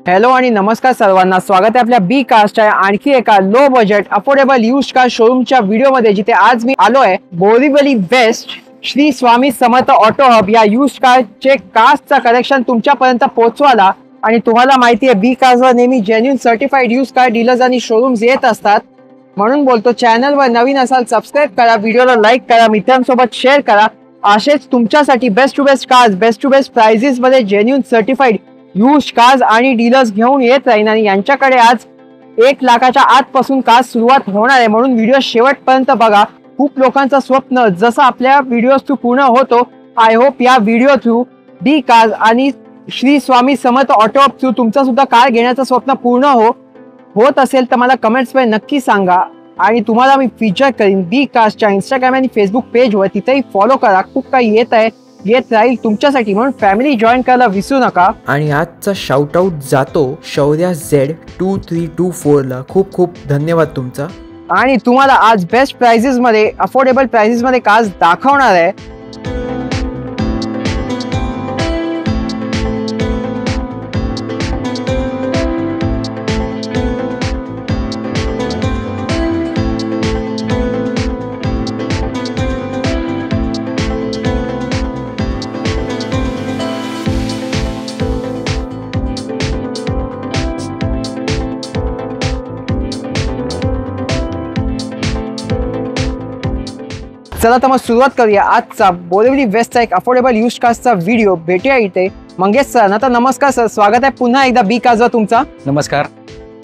Hello आणि नमस्कार सर्वांना, स्वागत आहे आपल्या बी कास्टच्या आणखी एका low budget affordable used car शोरूमच्या व्हिडिओमध्ये, जिथे आज मी आलो आहे Borivali west Shri Swami Samarth auto hub या यूज्ड कारचे कास्टचा कलेक्शन तुमच्यापर्यंत पोहोचवायला। आणि तुम्हाला माहिती आहे बी कास्टवर नेहमी genuine certified used car dealers आणि शोरूम्स येत असतात, म्हणून बोलतो चॅनलवर नवीन असाल सबस्क्राईब करा, व्हिडिओला लाईक करा, मित्रांसोबत शेअर करा। असेच तुमच्यासाठी best to best cars best to best prices मध्ये जेन्युइन सर्टिफाईड यूज्ड कार्स आणि डीलर्स घेऊन येत राहीन। आणि यांच्याकडे आज 1 लाखाच्या आतपासून कार्स सुरुवात होणार आहे, म्हणून व्हिडिओ शेवटपर्यंत बघा। खूप लोकांचं स्वप्न जसं आपल्या व्हिडिओज थ्रू पूर्ण होतो, आय होप या व्हिडिओ थ्रू बी कार्स आणि Shri Swami Samarth auto hub through तुमचं सुद्धा कार घेण्याचं स्वप्न पूर्ण होत असेल तर मला कमेंट्समध्ये नक्की सांगा। आणि तुम्हाला मी फीचर करीन बी कास्टच्या इंस्टाग्राम आणि फेसबुक पेजवर, तिथेही फॉलो करा। खूप काही येत राहील तुमच्यासाठी, म्हणून फॅमिली जॉईन करायला विसरू नका। आणि आजचा शाउट आउट जातो शौर्या Z2324 ला। खूप खूप धन्यवाद तुमचा। आणि तुम्हाला आज बेस्ट प्राइजेस मध्ये अफोर्डेबल प्राइजेस मध्ये कार्स दाखवणार आहे। चला तर मग सुरुवात करूया आजचा बोरिवली वेस्टचा एक अफोर्डेबल यूज्ड कार्सचा व्हिडिओ। भेटूया इथे मंगेश सर। तर नमस्कार सर, स्वागत आहे पुन्हा एकदा बी कास्टवर तुमचा। नमस्कार।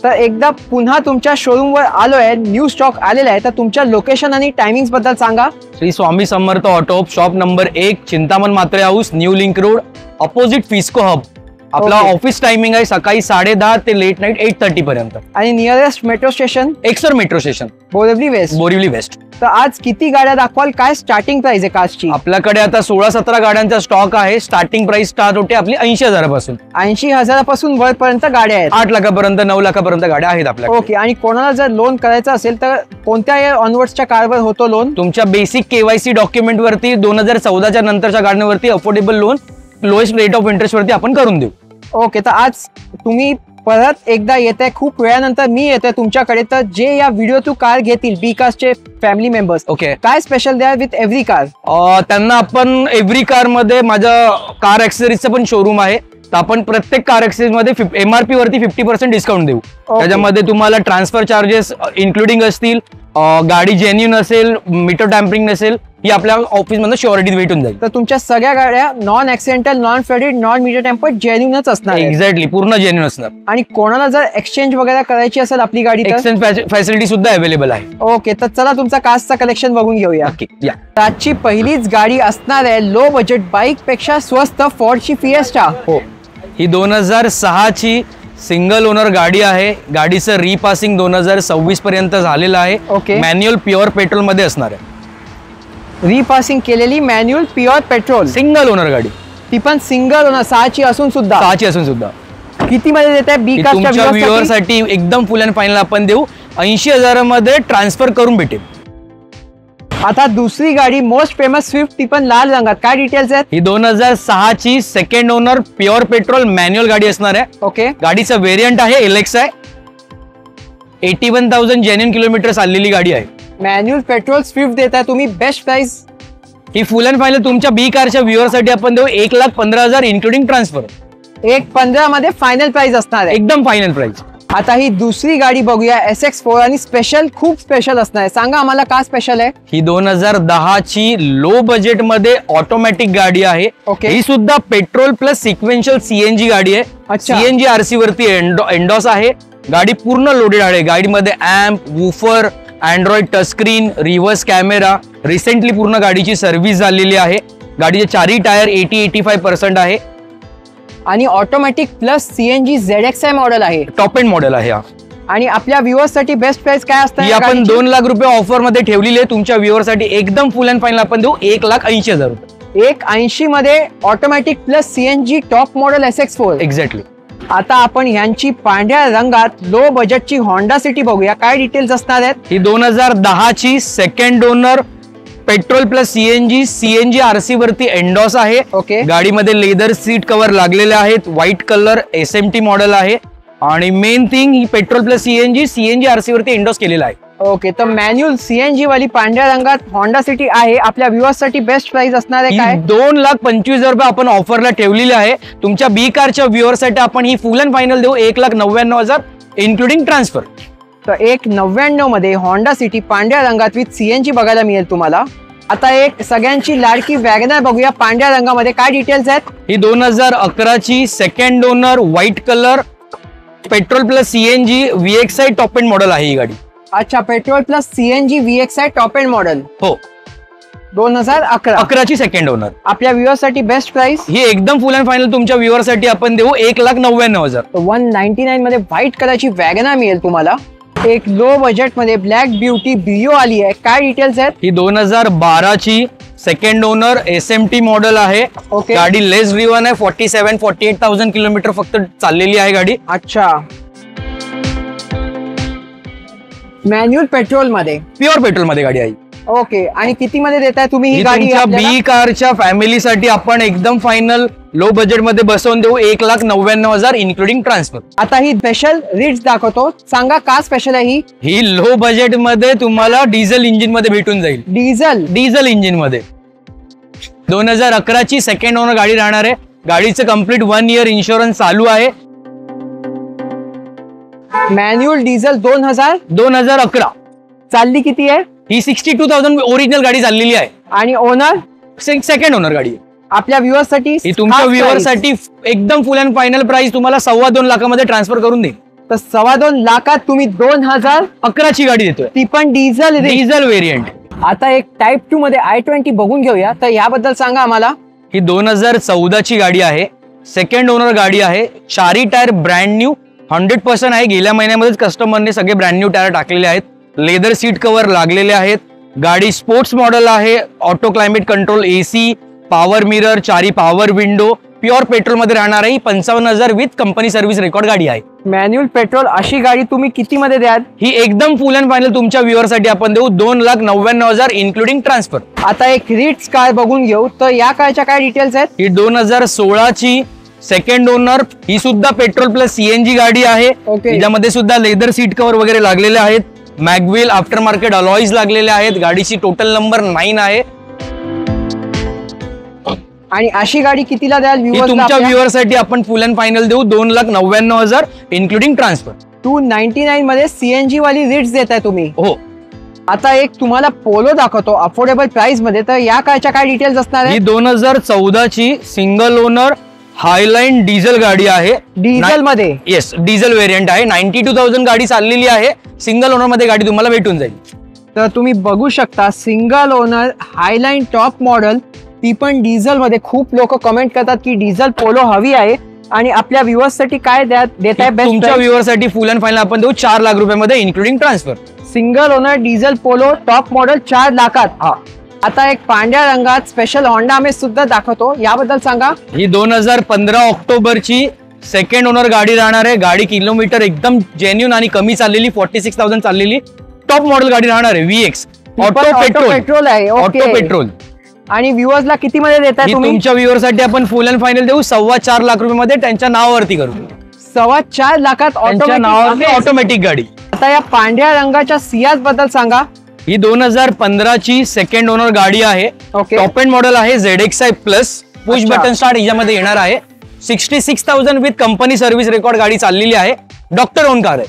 तर एकदा पुन्हा तुमच्या शोरूमवर आलोय, न्यू स्टॉक आलेला आहे, तर तुमच्या लोकेशन आणि टायमिंग्स बद्दल सांगा। Shri Swami Samarth auto hub, shop number 1, Chintaman Matre house, new link road, opposite Fisco hub. आपला ऑफिस टायमिंग आहे सकाळी 10:30 ते लेट नाईट 8:30 पर्यंत। आणि nearest metro station Eksar metro station, Borivali west. तर आज किती गाड्या दाखवाल, काय स्टार्टिंग प्राइस आहे कार्सची? आपल्याकडे आता 16-17 गाड्यांचा स्टॉक आहे। स्टार्टिंग प्राइस स्टार्ट होते आपली 80,000 पासून। 80,000 पासून वरपर्यंत गाड्या आहेत, 8 लाखापर्यंत 9 लाखापर्यंत गाड्या आहेत आपल्याकडे। ओके। आणि कोणाला जर लोन करायचं असेल तर कोणत्या इयर ऑनवर्ड्सच्या कारवर होतो लोन? तुमच्या बेसिक KYC डॉक्युमेंट वरती 2014च्या नंतरच्या गाड्यांवरती affordable loan lowest rate of interest वरती आपण करून देऊ। ओके। तर आज तुम्ही परत एकदा येत आहे, खूप वेळानंतर मी येतोय तुमच्याकडे। तर जे या व्हिडिओ थ्रू कार घेतील बी कास्टचे फॅमिली मेंबर्स, ओके, काय स्पेशल द्या विथ एव्हरी कार? त्यांना आपण एव्हरी कार मध्ये माझं कार ऍक्सेसरीजचं पण शोरूम आहे, तर आपण प्रत्येक कार ऍक्सेसरीज मध्ये MRP वरती 50% डिस्काउंट देऊ। त्याच्यामध्ये तुम्हाला ट्रान्सफर चार्जेस इन्क्लुडिंग असतील, गाडी जेन्युइन असेल, मीटर टॅम्परिंग नसेल, ही आपल्या ऑफिस मधून श्युरिटी भेटून जाईल। तर तुमच्या सगळ्या गाड्या non accidental, non faded, non meter tampered जेन्युइनच असणार? एक्झॅक्टली, पूर्ण जेन्युइन असणार। आणि कोणाला जर एक्सचेंज वगैरे करायची असेल आपली गाडी, एक्सचेंज फॅसिलिटी सुद्धा अवेलेबल आहे। ओके। तर चला तुमचा कार्सचा कलेक्शन बघून घेऊया। आजची पहिलीच गाडी असणार आहे लो बजेट बाईक पेक्षा स्वस्त, फोर्डची फिएस्टा। हो, ही 2006 ची सिंगल ओनर गाडी आहे। गाडीचं रिपासिंग 2026 पर्यंत झालेलं आहे। ओके। मॅन्युअल प्युअर पेट्रोल मध्ये असणार आहे। रिपासिंग केलेली manual pure petrol, single owner गाडी, ती पण सिंगल ओनर, 6ची असून सुद्धा। किती मध्ये देत आहे बी कास्टच्या व्ह्यूअर साठी? एकदम फुल अँड फायनल आपण देऊ 80,000 मध्ये ट्रान्सफर करून भेटेल। आता दुसरी गाडी मोस्ट फेमस स्विफ्ट, ती पण लाल रंगात, काय डिटेल्स आहेत? ही 2006 ची second owner pure petrol manual गाडी असणार आहे। ओके। गाडीचं व्हेरियंट आहे LX आहे। 81,000 जेन्युइन किलोमीटर चाललेली गाडी आहे। मॅन्युअल पेट्रोल स्विफ्ट देताय तुम्ही, best price. He full and final तुमच्या बी कारच्या व्ह्यूअर साठी आपण देऊ 1,15,000 इन्क्लुडिंग ट्रान्सफर। 1,15,000 मध्ये फायनल प्राइस असणार आहे, एकदम फायनल प्राइस। आता ही दुसरी गाडी बघूया SX4, आणि स्पेशल, खूप स्पेशल असणार आहे, सांगा आम्हाला का स्पेशल आहे? ही 2010 ची लो बजेट मध्ये ऑटोमॅटिक गाडी आहे। ओके। ही सुद्धा पेट्रोल प्लस सिक्वेन्शियल CNG गाडी आहे। अच्छा। CNG RC वरती एंडॉस आहे। गाडी पूर्ण लोडेड आहे। गाडीमध्ये amp, woofer, Android touch screen, reverse camera, recently पूर्ण गाडीची सर्व्हिस झालेली आहे। गाडीचे 4ही टायर 80-85% आहे। आणि automatic plus CNG ZXi model आहे, टॉप एंड मॉडेल आहे हा। आणि आपल्या व्ह्यूअर्स साठी बेस्ट प्राइस काय असतं? ही आपण 2 लाख रुपये ऑफर मध्ये ठेवलेली आहे तुमच्या व्ह्यूअर साठी। एकदम फुल अँड फायनल आपण देऊ 1,80,000 रुपये। 1,80 मध्ये automatic plus CNG top model SX4। Exactly. आता आपण ह्यांची पांढऱ्या रंगात लो बजेटची होंडा सिटी बघूया, काय डिटेल्स असणार आहेत? ही 2010 ची second owner petrol plus CNG RC वरती एंडॉस आहे. ओके. गाडीमध्ये लेदर सीट कव्हर लागलेले आहेत. व्हाईट कलर SMT मॉडेल आहे आणि main thing he petrol plus CNG RC वरती एंडॉस केलेला आहे. ओके, तर मॅन्युअल सीएनजी वाली पांढऱ्या रंगात होंडा सिटी आहे. आपल्या व्ह्युअर्स साठी बेस्ट प्राइस असणार आहे काय? 2,25,000 रुपये आपण ऑफरला ठेवलेली आहे. तुमच्या बी कारच्या व्ह्युअर्स साठी आपण ही फुल अँड फायनल देऊ 1,99,000 इन्क्लुडिंग ट्रान्सफर. तर 1,99,000 मध्ये होंडा सिटी पांढऱ्या रंगात विथ सीएनजी बघायला मिळेल तुम्हाला. आता एक सगळ्यांची लाडकी वॅगनर बघूया पांढऱ्या रंगामध्ये. काय डिटेल्स आहेत? ही 2011ची second owner white colour petrol plus CNG VXI top end model आहे ही गाडी. अच्छा, petrol plus CNG VXI top end model. हो, 2011ची सेकंड ओनर. आपल्या व्ह्युअर्स साठी बेस्ट प्राइस ही एकदम फुल अँड फायनल तुमच्या व्ह्युअर्स साठी आपण देऊ 1,99,000. 199 मध्ये व्हाईट कलरची वॅगनर मिळेल तुम्हाला. एक लो बजेट मध्ये ब्लॅक ब्युटी बिओ आली आहे. काय डिटेल्स आहेत? ही 2012ची सेकंड ओनर SMT मॉडेल आहे. ओके. गाडी लेस ड्रिव्हन आहे. 47,000-48,000 किलोमीटर फक्त चाललेली आहे गाडी. अच्छा, मॅन्युअल पेट्रोल मध्ये, प्युअर पेट्रोल मध्ये गाडी आहे. ओके. आणि किती मध्ये देताय तुम्ही ही गाडी? बी कारच्या फॅमिलीसाठी आपण एकदम फायनल लो बजेट मध्ये बसवून देऊ 1,99,000 इन्क्लुडिंग ट्रान्सफर. आता ही स्पेशल रिट्स दाखवतो. सांगा का स्पेशल आहे ही लो बजेट मध्ये तुम्हाला डिझेल इंजिन मध्ये भेटून जाईल. डिझेल इंजिन मध्ये 2011ची सेकंड ओनर गाडी राहणार आहे. गाडीचं कम्प्लीट 1 इयर इन्शुरन्स चालू आहे. मॅन्युअल डिझेल 2011 चालली किती आहे? ही 62,000 ओरिजिनल गाडी चाललेली आहे. आणि ओनर सेकंड ओनर गाडी आहे. आपल्या व्ह्युअर्स साठी ही तुमच्या व्ह्युअर्स साठी एकदम फुल अँड फायनल प्राइस तुम्हाला 2.25 लाखामध्ये ट्रान्सफर करून देईल. तर 2.25 लाखात तुम्ही 2011ची गाडी देतोय. ती पण डिझेल व्हेरियंट. आता एक टाइप 2 मध्ये i20 बघून घेऊया. तर याबद्दल सांगा आम्हाला. ही 2014ची गाडी आहे. सेकंड ओनर गाडी आहे. चारी टायर ब्रँड न्यू 100% आहे. गेल्या महिन्यामध्येच कस्टमरने सगळे ब्रँड न्यू टायर टाकलेले आहेत. लेदर सीट कव्हर लागलेले आहेत. गाडी स्पोर्ट्स मॉडेल आहे. Auto climate control AC, power mirror, चारी पॉवर विंडो, प्युअर पेट्रोल मध्ये राहणार आहे. 55,000 विथ कंपनी सर्व्हिस रेकॉर्ड गाडी आहे. मॅन्युअल पेट्रोल अशी गाडी तुम्ही किती मध्ये द्याल? ही एकदम फुल अँड फायनल तुमच्या व्ह्युअर साठी आपण देऊ 2,99,000 इन्क्लुडिंग ट्रान्सफर. आता एक रिट्स कार बघून घेऊ. तर या कारच्या काय डिटेल्स आहेत? ही 2016ची सेकंड ओनर. ही सुद्धा पेट्रोल प्लस सीएनजी गाडी आहे. याच्यामध्ये सुद्धा लेदर सीट कव्हर वगैरे लागलेले आहेत. मॅगव्हिल आफ्टर मार्केट अलॉईज लागलेले आहेत. गाडीची टोटल नंबर 9 आहे. आणि अशी गाडी कितीला द्याल? तुमच्या व्ह्युअर साठी आपण फुल अँड फायनल देऊ 2,99,000 इन्क्लुडिंग ट्रान्सफर. 299 मध्ये सीएनजी वाली रिट्स देताय तुम्ही? हो. आता एक तुम्हाला पोलो दाखवतो अफोर्डेबल प्राइस मध्ये. तर या कारच्या काय डिटेल्स असणार आहे? ही 2014ची सिंगल ओनर हायलाईन डिझेल गाडी आहे. डिझेल मध्ये? येस, डिझेल व्हेरियंट आहे. 92,000 गाडी चाललेली आहे. सिंगल ओनर मध्ये गाडी तुम्हाला भेटून जाईल. तर तुम्ही बघू शकता सिंगल ओनर हायलाईन टॉप मॉडेल, ती पण डिझेल मध्ये. खूप लोक कमेंट करतात की डिझेल पोलो हवी आहे. आणि आपल्या व्ह्युअर्स साठी काय देताय बेस्ट? तुमच्या व्ह्युअर साठी फुल अँड फायनल आपण देऊ 4 लाख रुपयामध्ये including transfer. Single owner diesel polo top model 4 लाखात. हा. आता एक पांढऱ्या रंगात स्पेशल होंडा अमेज सुद्धा दाखवतो. याबद्दल सांगा. ही 2015 ऑक्टोबरची सेकंड ओनर गाडी राहणार आहे. गाडी किलोमीटर एकदम जेन्युन आणि कमी चाललेली 46,000 चाललेली टॉप मॉडेल गाडी राहणार आहे. VX ऑटो पेट्रोल आहे. Auto petrol. आणि व्ह्युअर्सला किती मध्ये देताय तुम्ही? तुमच्या व्ह्युअर साठी आपण फुल अँड फायनल देऊ 4.25 लाख रुपयामध्ये त्यांच्या नावावरती करू. 4.25 लाखात ऑटोमॅटिक गाडी. आता या पांढऱ्या रंगाच्या सियाज बद्दल सांगा. ही 2015ची सेकंड ओनर गाडी आहे. टॉप एंड मॉडेल आहे. ZXI plus push button start याच्यामध्ये येणार आहे. 66,000 विथ कंपनी सर्व्हिस रेकॉर्ड गाडी चाललेली आहे. डॉक्टर ओन कार आहे.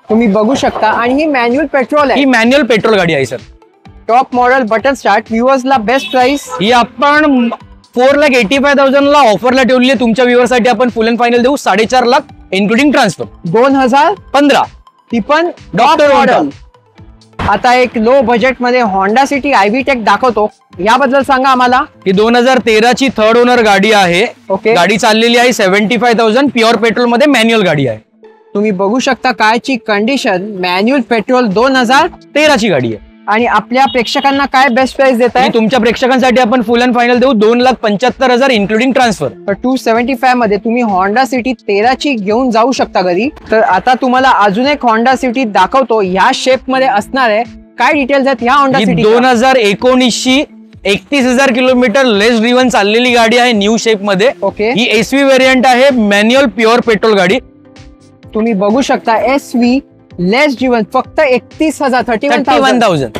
तुम्ही बघू शकता. आणि ही मॅन्युअल पेट्रोल आहे. ही मॅन्युअल पेट्रोल गाडी आहे sir. Top model button start. व्ह्युअर्सला बेस्ट प्राइस. ही आपण 4,85,000 ला ऑफरला ठेवलेली आहे. तुमच्या व्ह्युअर साठी आपण फुल अँड फायनल देऊ 4.5 लाख इन्क्लुडिंग ट्रान्सफर. 2015 ती पण डॉक्टर मॉडेल. आता एक लो बजेट मध्ये होंडा सिटी IV टेक दाखवतो. याबद्दल सांगा आम्हाला. ही 2013ची थर्ड ओनर गाडी आहे. गाडी चाललेली आहे 75,000 प्युअर पेट्रोल मध्ये मॅन्युअल गाडी आहे. तुम्ही बघू शकता कायची कंडिशन. मॅन्युअल पेट्रोल 2013ची गाडी आहे. आणि आपल्या प्रेक्षकांना काय बेस्ट प्राइस देत आहे? तुमच्या प्रेक्षकांसाठी आपण फुल अँड फायनल देऊ 2,75,000 इन्क्लुडिंग ट्रान्सफर. तर 275 मध्ये तुम्ही होंडा सिटी 13ची घेऊन जाऊ शकता घरी. तर आता तुम्हाला अजून एक होंडा सिटी दाखवतो. या शेप मध्ये असणार आहे. काय डिटेल्स आहेत ह्या होंडा ही सिटी? 2019ची 31,000 किलोमीटर लेस ड्रिव्हन चाललेली गाडी आहे, न्यू शेप मध्ये. ओके. ही SV व्हेरियंट आहे, मॅन्युअल प्युअर पेट्रोल गाडी. तुम्ही बघू शकता SV लेस ड्रिव्हन, फक्त 31,000 31,000.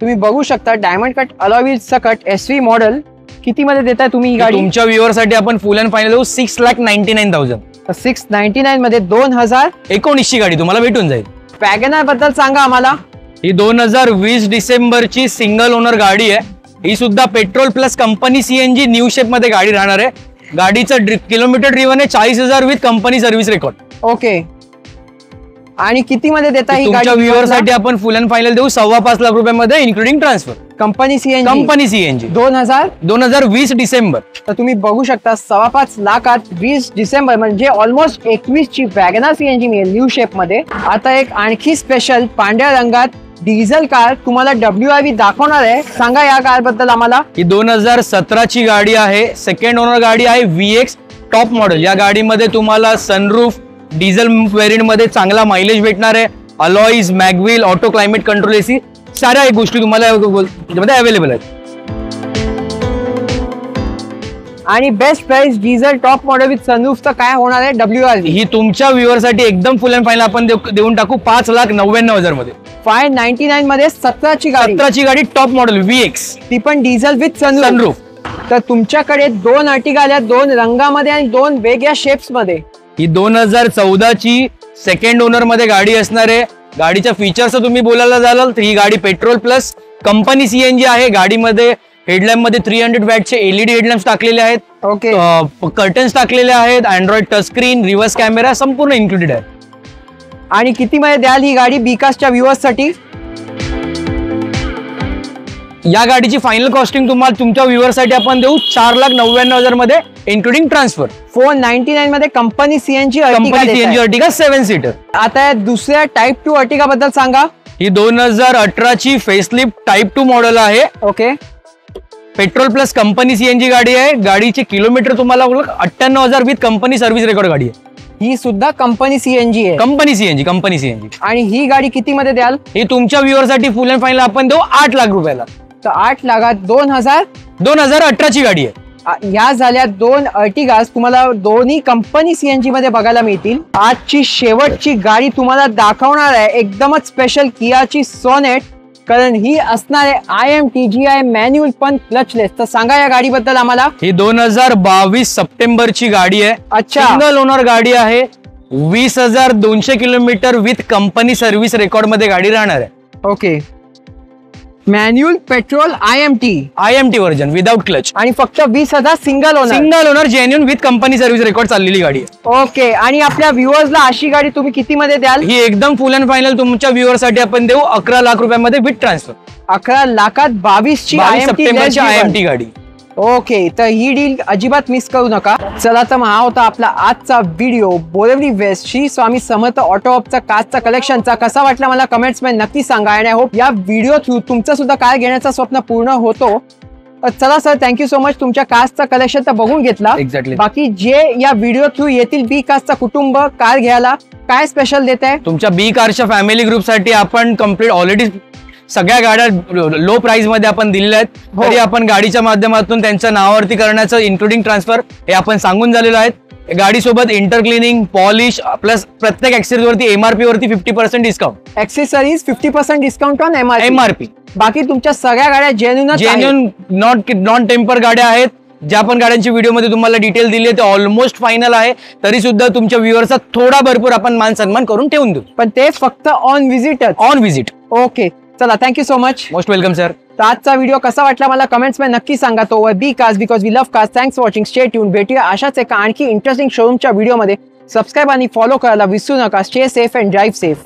तुम्ही बघू शकता डायमंड कट अलॉय व्हील सकट SV मॉडेल. किती मध्ये देताय तुम्ही ही गाडी? तुमच्या व्ह्युअर साठी आपण फुल अँड फायनल देऊ 6,99,000. 699 मध्ये 2019 गाडी तुम्हाला भेटून जाईल. वॅगनर बद्दल सांगा आम्हाला. ही 2020 डिसेंबरची सिंगल ओनर गाडी आहे. ही सुद्धा petrol plus company CNG new shape मध्ये गाडी राहणार आहे. गाडीचं किलोमीटर ड्रिव्हन आहे 40,000 with company service record. Okay. आणि किती मध्ये देता ही तुमच्या गाडी? व्ह्युअर साठी आपण फुल अँड फायनल देऊ 5.25 लाख रुपयामध्ये including transfer. Company CNG 2020 December. तर तुम्ही बघू शकता 5.25 लाखात 20 डिसेंबर म्हणजे ऑलमोस्ट 21 ची वॅगनर CNG मिळेल न्यू शेप मध्ये. आता एक आणखी स्पेशल पांढऱ्या रंगात डिझेल कार तुम्हाला WRV दाखवणार आहे. सांगा या कार बद्दल आम्हाला. ही 2017ची गाडी आहे, सेकंड ओनर गाडी आहे, VX टॉप मॉडेल. या गाडीमध्ये तुम्हाला सनरूफ डिझेल व्हेरियंट मध्ये चांगला मायलेज भेटणार आहे. Alloys, mag wheel, auto climate control AC साऱ्या गोष्टी तुम्हाला अवेलेबल आहेत. आणि best price diesel top model with सनरूफचं काय होणार आहे WRV? ही तुमच्या व्ह्युअर साठी एकदम फुल अँड फायनल आपण देऊन टाकू 5,99,000 मध्ये. 599 मध्ये 17ची गाडी टॉप मॉडेल VX, ती पण डिझेल विथ सनरूफ. तर तुमच्याकडे 2 अर्टिगा आल्या, 2 रंगामध्ये आणि 2 वेगळ्या शेप्स मध्ये. ही 2014ची सेकंड ओनर मध्ये गाडी असणार आहे. गाडीच्या फीचर्स तुम्ही बोलायला जाल तर ही गाडी पेट्रोल प्लस कंपनी CNG आहे. गाडीमध्ये हेडलॅम्प मध्ये 300 वॅटचे LED हेडलॅम्प्स टाकलेले आहेत. ओके. कर्टन्स टाकलेले आहेत, Android touch screen, reverse camera संपूर्ण इन्क्लुडेड आहे. आणि किती मध्ये द्याल ही गाडी बीकास्टच्या व्ह्युअर्स साठी? या गाडीची फायनल कॉस्टिंग तुम्हाला तुमच्या व्ह्युअर साठी आपण देऊ 4,99,000 मध्ये इन्क्लुडिंग ट्रान्सफर. 499 मध्ये कंपनी CNG अर्टिगा 7 सीटर. आता दुसऱ्या टाइप 2 अर्टिगा बद्दल सांगा. ही 2018ची फेसलिफ्ट टाइप 2 मॉडेल आहे. Okay. Petrol plus company CNG गाडी आहे. गाडीचे किलोमीटर तुम्हाला 98,000 विथ कंपनी सर्व्हिस रेकॉर्ड गाडी आहे. ही सुद्धा कंपनी CNG आहे. Company CNG. आणि ही गाडी किती मध्ये द्याल? ही तुमच्या व्ह्युअर साठी फुल अँड फायनल आपण देऊ 8 लाख रुपयाला. तर 8 लाखात 2018ची गाडी आहे. या झाल्या 2 अर्टिगास तुम्हाला दोन्ही कंपनी CNG मध्ये बघायला मिळतील. आजची शेवटची गाडी तुम्हाला दाखवणार आहे एकदमच स्पेशल कियाची सोनेट, कारण ही असणार आहे IMTGI मॅन्युअल पण क्लचलेस. तर सांगा या गाडीबद्दल आम्हाला. ही 2022 सप्टेंबरची गाडी आहे. अच्छा. सिंगल ओनर गाडी आहे. 20,200 kilometre with company service record मध्ये गाडी राहणार आहे. Okay. Manual petrol IMT version without clutch आणि फक्त 20,000 single owner genuine with company service record चाललेली गाडी आहे. ओके. आणि आपल्या व्ह्युअर्सला अशी गाडी तुम्ही किती मध्ये द्याल? ही एकदम फुल अँड फायनल तुमच्या व्ह्युअर साठी आपण देऊ 11 लाख रुपयामध्ये विथ ट्रान्सफर. 11 लाखात 22ची IMT गाडी. ओके. तर ही डील अजिबात मिस करू नका. चला तर हा होता आपला आजचा video Borivali west Shri Swami Samarth auto हबचा कारचा कलेक्शनचा. कसा वाटला मला कमेंट्स मध्ये नक्की सांगा. आणि आय होप या व्हिडिओ थ्रू तुमचं सुद्धा कार घेण्याचं स्वप्न पूर्ण होतो. चला सर, थँक्यू सो मच. तुमच्या कारचा कलेक्शन तर बघून घेतला. एक्झॅक्टली. बाकी जे या व्हिडिओ थ्रू येतील बी कारचा कुटुंब कार घ्यायला काय स्पेशल देत आहे? तुमच्या बी कारच्या फॅमिली ग्रुप साठी आपण कम्प्लीट ऑलरेडी सगळ्या गाड्या लो प्राइस मध्ये आपण दिलेल्या आहेत. तरी आपण गाडीच्या माध्यमातून त्यांच्या नावावरती करण्याचं इन्क्लुडिंग ट्रान्सफर हे आपण सांगून झालेलं आहे. गाडी सोबत इंटर क्लिनिंग, पॉलिश प्लस प्रत्येक ऍक्सेसरीज वरती MRP वरती 50% discount. Accessories 50% discount on MRP. बाकी तुमच्या सगळ्या गाड्या जेन्युइन नॉन टेम्पर गाड्या आहेत. ज्या पण गाड्यांची व्हिडिओमध्ये तुम्हाला डिटेल दिली ते ऑलमोस्ट फायनल आहे. तरी सुद्धा तुमच्या व्ह्युअरचा थोडा भरपूर आपण मान सन्मान करून ठेवून देऊ. पण तेच फक्त ऑन व्हिजिट. ओके. चला, thank you so much. Most welcome sir. तर आजचा व्हिडिओ कसा वाटला मला कमेंट्स मध्ये नक्की सांगा. तो B cars because we love cars. Thanks for watching. Stay tuned. भेटूया अशाच एका आणखी इंटरेस्टिंग शोरूमच्या व्हिडिओमध्ये. सबस्क्राईब आणि फॉलो करायला विसरू नका. Stay safe and drive safe.